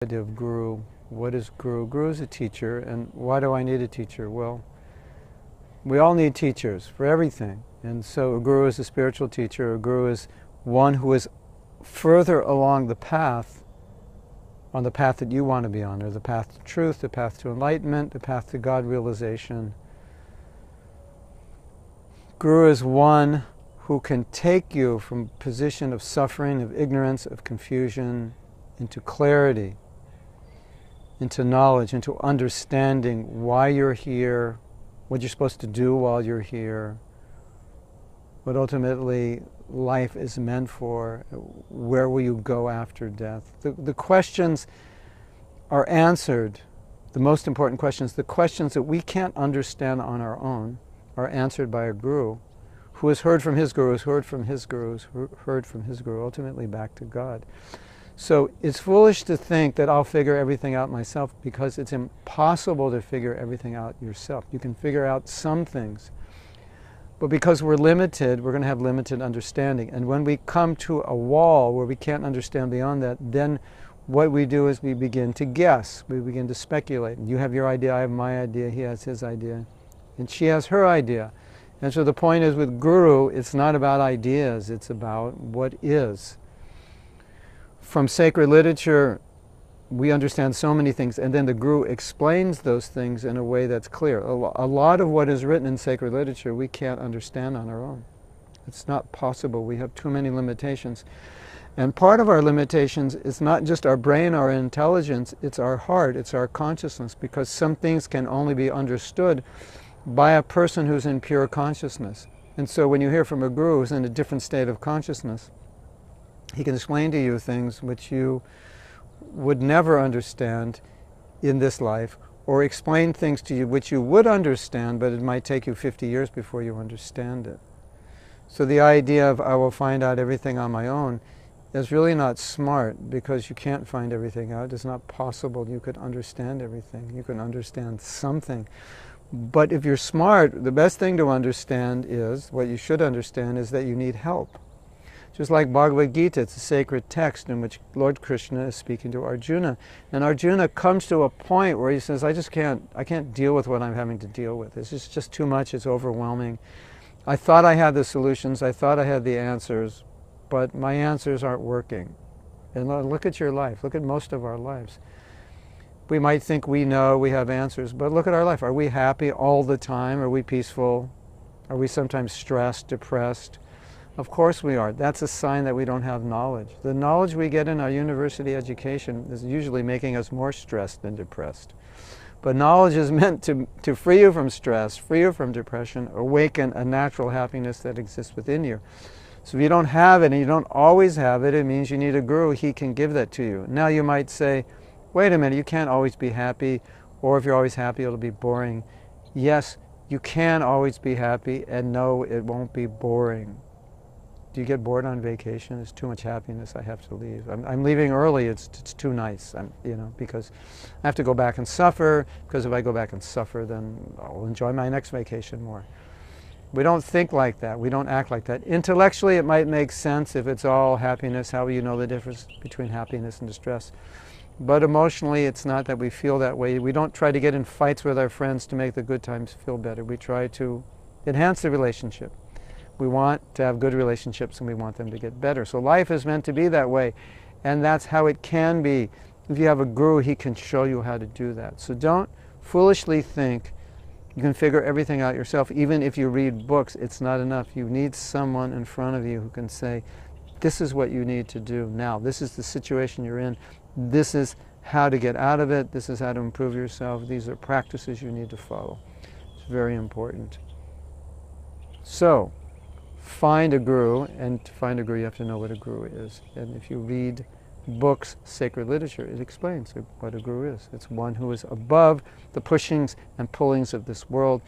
Idea of guru. What is guru? Guru is a teacher, and why do I need a teacher? Well, we all need teachers for everything, and so a guru is a spiritual teacher. A guru is one who is further along the path, on the path that you want to be on, or the path to truth, the path to enlightenment, the path to God realization. Guru is one who can take you from a position of suffering, of ignorance, of confusion, into clarity, into knowledge, into understanding why you're here, what you're supposed to do while you're here, what ultimately life is meant for, where will you go after death. The questions are answered, the most important questions, the questions that we can't understand on our own, are answered by a guru, who has heard from his guru, who's heard from his guru, who's heard from his guru, ultimately back to God. So it's foolish to think that I'll figure everything out myself, because it's impossible to figure everything out yourself. You can figure out some things, but because we're limited, we're going to have limited understanding. And when we come to a wall where we can't understand beyond that, then what we do is we begin to guess, we begin to speculate. You have your idea, I have my idea, he has his idea, and she has her idea. And so the point is, with guru, it's not about ideas, it's about what is. From sacred literature, we understand so many things, and then the guru explains those things in a way that's clear. A lot of what is written in sacred literature we can't understand on our own. It's not possible. We have too many limitations. And part of our limitations is not just our brain, our intelligence, it's our heart, it's our consciousness, because some things can only be understood by a person who's in pure consciousness. And so when you hear from a guru who's in a different state of consciousness, he can explain to you things which you would never understand in this life, or explain things to you which you would understand, but it might take you 50 years before you understand it. So the idea of I will find out everything on my own is really not smart, because you can't find everything out. It's not possible you could understand everything. You can understand something. But if you're smart, the best thing to understand is, what you should understand is that you need help. Just like Bhagavad Gita, it's a sacred text in which Lord Krishna is speaking to Arjuna. And Arjuna comes to a point where he says, I can't deal with what I'm having to deal with. It's just too much, it's overwhelming. I thought I had the solutions, I thought I had the answers, but my answers aren't working. And look at your life, look at most of our lives. We might think we know, we have answers, but look at our life. Are we happy all the time? Are we peaceful? Are we sometimes stressed, depressed? Of course we are. That's a sign that we don't have knowledge. The knowledge we get in our university education is usually making us more stressed than depressed. But knowledge is meant to free you from stress, free you from depression, awaken a natural happiness that exists within you. So if you don't have it, and you don't always have it, it means you need a guru. He can give that to you. Now you might say, wait a minute, you can't always be happy, or if you're always happy, it'll be boring. Yes, you can always be happy, and no, it won't be boring. Do you get bored on vacation? It's too much happiness, I have to leave. I'm leaving early, it's too nice, because I have to go back and suffer, because if I go back and suffer, then I'll enjoy my next vacation more. We don't think like that, we don't act like that. Intellectually, it might make sense if it's all happiness, how will you know the difference between happiness and distress? But emotionally, it's not that we feel that way. We don't try to get in fights with our friends to make the good times feel better. We try to enhance the relationship. We want to have good relationships, and we want them to get better. So life is meant to be that way, and that's how it can be. If you have a guru, he can show you how to do that. So don't foolishly think you can figure everything out yourself. Even if you read books, it's not enough. You need someone in front of you who can say, this is what you need to do now. This is the situation you're in. This is how to get out of it. This is how to improve yourself. These are practices you need to follow. It's very important. So, find a guru, and to find a guru you have to know what a guru is. And if you read books, sacred literature, it explains what a guru is. It's one who is above the pushings and pullings of this world.